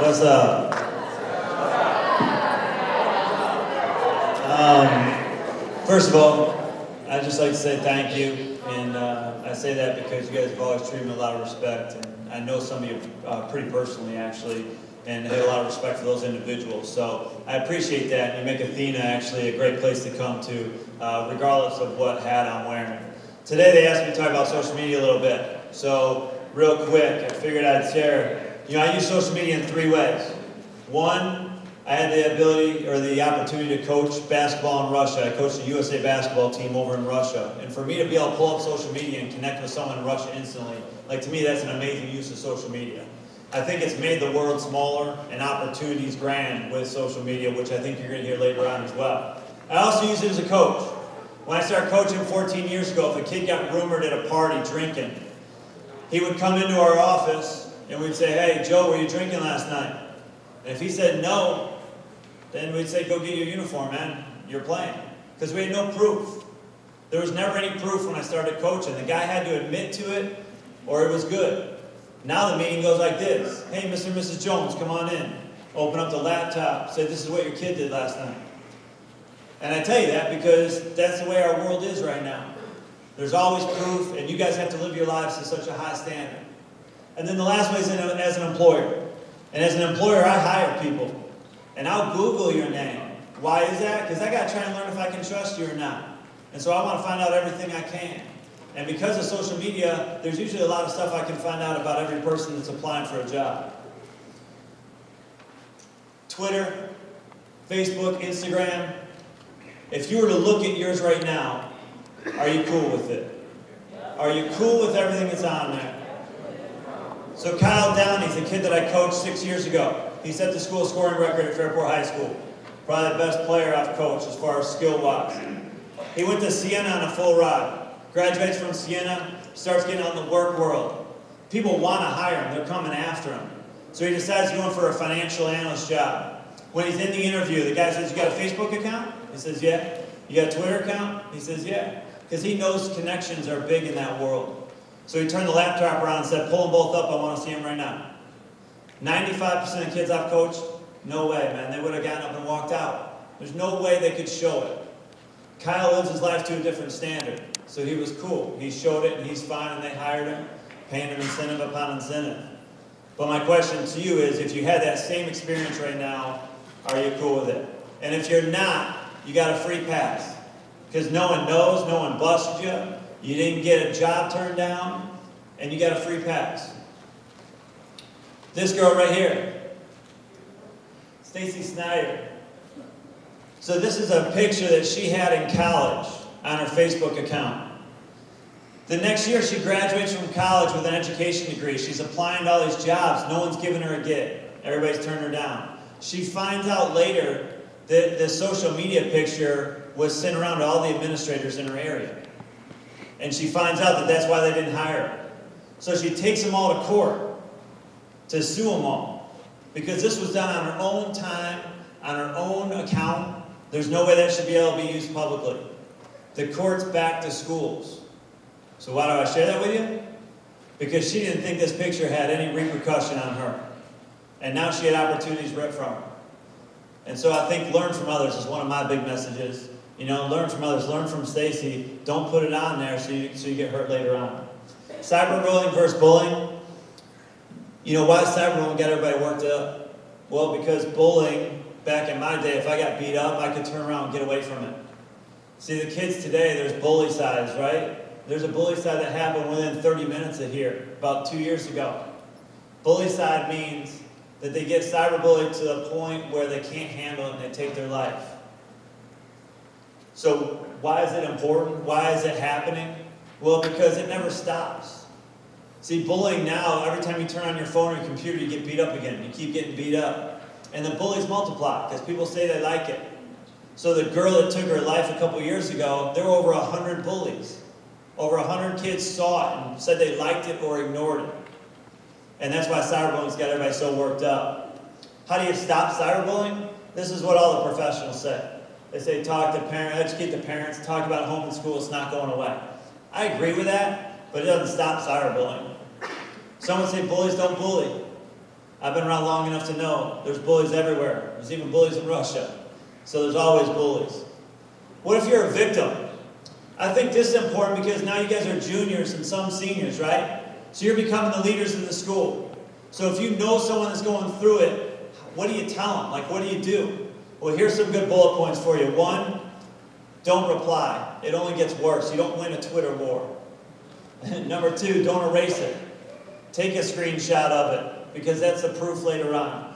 What's up? First of all, I'd just like to say thank you, and I say that because you guys have always treated me with a lot of respect, and I know some of you pretty personally, actually, and have a lot of respect for those individuals. So I appreciate that, and you make Athena actually a great place to come to, regardless of what hat I'm wearing. Today they asked me to talk about social media a little bit, so real quick, I figured I'd share. I use social media in 3 ways. One, I had the ability or the opportunity to coach basketball in Russia. I coached the USA basketball team over in Russia. And for me to be able to pull up social media and connect with someone in Russia instantly, to me, that's an amazing use of social media. I think it's made the world smaller and opportunities grand with social media, which I think you're going to hear later on as well. I also use it as a coach. When I started coaching 14 years ago, if a kid got rumored at a party drinking, he would come into our office and we'd say, "Hey, Joe, were you drinking last night?" And if he said no, then we'd say, "Go get your uniform, man. You're playing." Because we had no proof. There was never any proof when I started coaching. The guy had to admit to it or it was good. Now the meeting goes like this. "Hey, Mr. and Mrs. Jones, come on in." Open up the laptop, say, "This is what your kid did last night." And I tell you that because that's the way our world is right now. There's always proof, and you guys have to live your lives to such a high standard. And then the last way is as an employer. And as an employer, I hire people. And I'll Google your name. Why is that? Because I got to try and learn if I can trust you or not. And so I want to find out everything I can. And because of social media, there's usually a lot of stuff I can find out about every person that's applying for a job. Twitter, Facebook, Instagram. If you were to look at yours right now, are you cool with it? Are you cool with everything that's on there? So Kyle Downey's the kid that I coached 6 years ago. He set the school scoring record at Fairport High School. Probably the best player I've coached as far as skill-wise. He went to Siena on a full ride. Graduates from Siena, starts getting out in the work world. People want to hire him. They're coming after him. So he decides he's going for a financial analyst job. When he's in the interview, the guy says, "You got a Facebook account?" He says, "Yeah." "You got a Twitter account?" He says, "Yeah." Because he knows connections are big in that world. So he turned the laptop around and said, "Pull them both up, I want to see them right now." 95% of kids I've coached, no way, man. They would have gotten up and walked out. There's no way they could show it. Kyle lives his life to a different standard. So he was cool. He showed it and he's fine and they hired him, paying him incentive upon incentive. But my question to you is, if you had that same experience right now, are you cool with it? And if you're not, you got a free pass. Because no one knows, no one busted you, you didn't get a job turned down, and you got a free pass. This girl right here, Stacy Snyder. So this is a picture that she had in college on her Facebook account. The next year she graduates from college with an education degree. She's applying to all these jobs. No one's giving her a gig. Everybody's turned her down. She finds out later that the social media picture was sent around to all the administrators in her area. And she finds out that that's why they didn't hire her. So she takes them all to court to sue them all. Because this was done on her own time, on her own account. There's no way that should be able to be used publicly. The court's back to schools. So why do I share that with you? Because she didn't think this picture had any repercussion on her. And now she had opportunities ripped from her. And so I think learn from others is one of my big messages. Learn from others. Learn from Stacy. Don't put it on there so you get hurt later on. Cyberbullying versus bullying. Why cyberbullying got everybody worked up? Well, because bullying, back in my day, if I got beat up, I could turn around and get away from it. See, the kids today, there's bully sides, right? There's a bully side that happened within 30 minutes of here, about 2 years ago. Bully side means that they get cyberbullied to the point where they can't handle it and they take their life. So why is it important? Why is it happening? Well, because it never stops. See, bullying now, every time you turn on your phone or your computer, you get beat up again. You keep getting beat up. And the bullies multiply because people say they like it. So the girl that took her life a couple years ago, there were over 100 bullies. Over 100 kids saw it and said they liked it or ignored it. And that's why cyberbullying's got everybody so worked up. How do you stop cyberbullying? This is what all the professionals say. They say talk to parents, educate the parents, talk about home and school, it's not going away. I agree with that, but it doesn't stop cyberbullying. Some would say bullies don't bully. I've been around long enough to know there's bullies everywhere. There's even bullies in Russia. So there's always bullies. What if you're a victim? I think this is important because now you guys are juniors and some seniors, right? So you're becoming the leaders in the school. So if you know someone that's going through it, what do you tell them? Like, what do you do? Well, here's some good bullet points for you. 1, don't reply. It only gets worse. You don't win a Twitter war. Number 2, don't erase it. Take a screenshot of it, because that's the proof later on.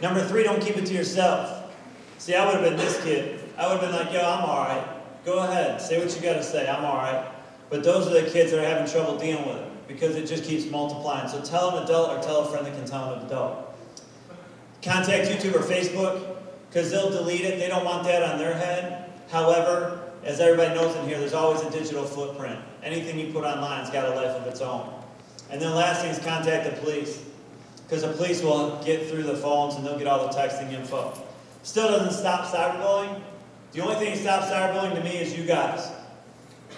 Number 3, don't keep it to yourself. See, I would have been this kid. I would have been like, yo, I'm all right. Go ahead. Say what you got to say. I'm all right. But those are the kids that are having trouble dealing with it, because it just keeps multiplying. So tell an adult or tell a friend that can tell an adult. Contact YouTube or Facebook, because they'll delete it. They don't want that on their head. However, as everybody knows in here, there's always a digital footprint. Anything you put online's got a life of its own. And then the last thing is contact the police, because the police will get through the phones and they'll get all the texting info. Still doesn't stop cyberbullying. The only thing that stops cyberbullying to me is you guys.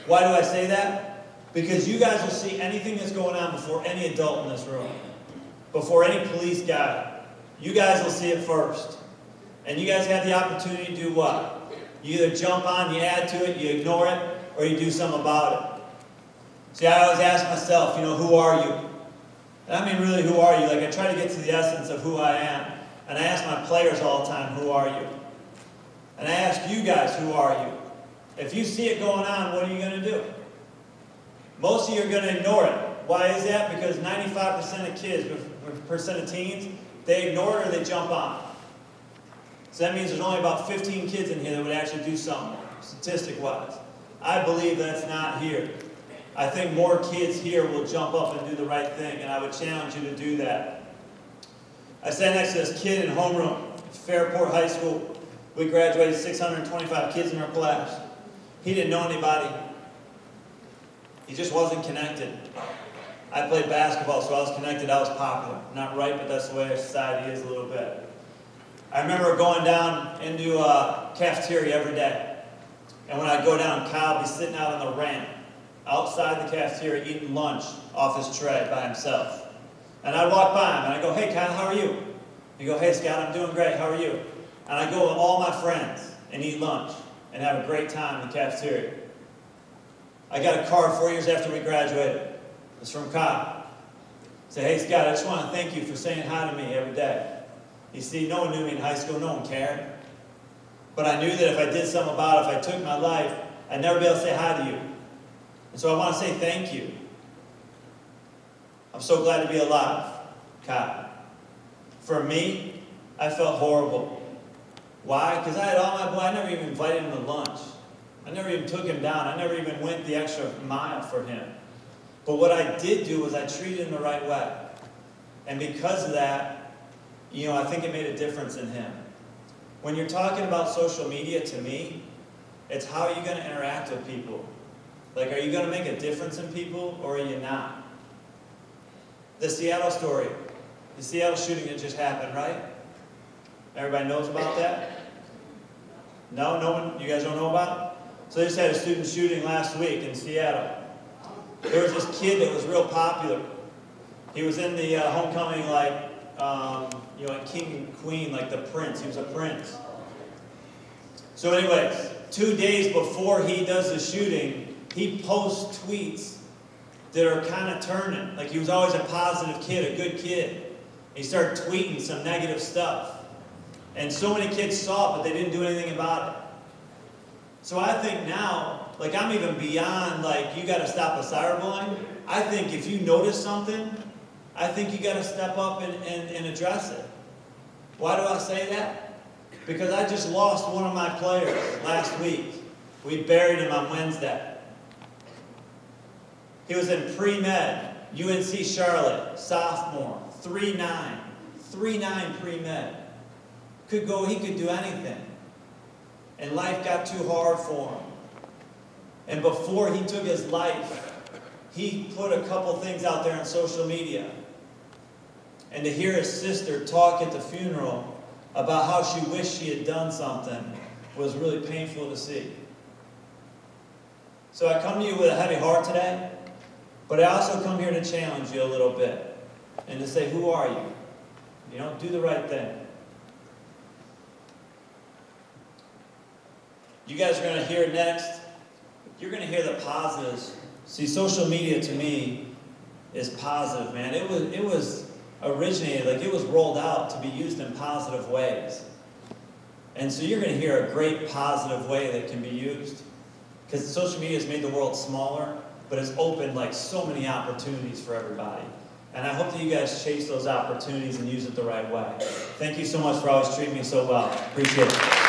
Why do I say that? Because you guys will see anything that's going on before any adult in this room, before any police guy. You guys will see it first. And you guys have the opportunity to do what? You either jump on, you add to it, you ignore it, or you do something about it. See, I always ask myself, who are you? And I mean, really, who are you? Like, I try to get to the essence of who I am. And I ask my players all the time, who are you? And I ask you guys, who are you? If you see it going on, what are you going to do? Most of you are going to ignore it. Why is that? Because 95% of kids, percent of teens, they ignore it or they jump on. So that means there's only about 15 kids in here that would actually do something, statistic-wise. I believe that's not here. I think more kids here will jump up and do the right thing, and I would challenge you to do that. I sat next to this kid in homeroom, Fairport High School. We graduated 625 kids in our class. He didn't know anybody. He just wasn't connected. I played basketball, so I was connected, I was popular. Not right, but that's the way our society is a little bit. I remember going down into a cafeteria every day. And when I'd go down, Kyle would be sitting out on the ramp, outside the cafeteria, eating lunch off his tray by himself. And I'd walk by him, and I'd go, hey, Kyle, how are you? He'd go, hey, Scott, I'm doing great, how are you? And I'd go with all my friends and eat lunch and have a great time in the cafeteria. I got a card 4 years after we graduated. It's from Kyle. He said, hey, Scott, I just want to thank you for saying hi to me every day. You see, no one knew me in high school, no one cared. But I knew that if I did something about it, if I took my life, I'd never be able to say hi to you. And so I want to say thank you. I'm so glad to be alive, Kyle. For me, I felt horrible. Why? Because I had all my boys. I never even invited him to lunch. I never even took him down. I never even went the extra mile for him. But what I did do was I treated him the right way. And because of that, I think it made a difference in him. When you're talking about social media, to me, it's how are you going to interact with people? Like, are you going to make a difference in people, or are you not? The Seattle story, the Seattle shooting that just happened, right? Everybody knows about that? No? No one? You guys don't know about it? So they just had a student shooting last week in Seattle. There was this kid that was real popular. He was in the homecoming, like King and Queen, like the prince. He was a prince. So anyways, 2 days before he does the shooting, he posts tweets that are kind of turning. Like, he was always a positive kid, a good kid. He started tweeting some negative stuff. And so many kids saw it, but they didn't do anything about it. So I think now, like, I'm even beyond, like, you got to stop the cyberbullying. I think if you notice something, I think you got to step up and address it. Why do I say that? Because I just lost one of my players last week. We buried him on Wednesday. He was in pre-med, UNC Charlotte, sophomore, 3.9. 3.9 pre-med. He could do anything. And life got too hard for him. And before he took his life, he put a couple things out there on social media. And to hear his sister talk at the funeral about how she wished she had done something was really painful to see. So I come to you with a heavy heart today, but I also come here to challenge you a little bit and to say, who are you? You know, do the right thing. You guys are going to hear next, you're going to hear the positives. See, social media to me is positive, man. It was originated, like it was rolled out to be used in positive ways. And so you're going to hear a great positive way that can be used. Because social media has made the world smaller, but it's opened like so many opportunities for everybody. And I hope that you guys chase those opportunities and use it the right way. Thank you so much for always treating me so well. Appreciate it.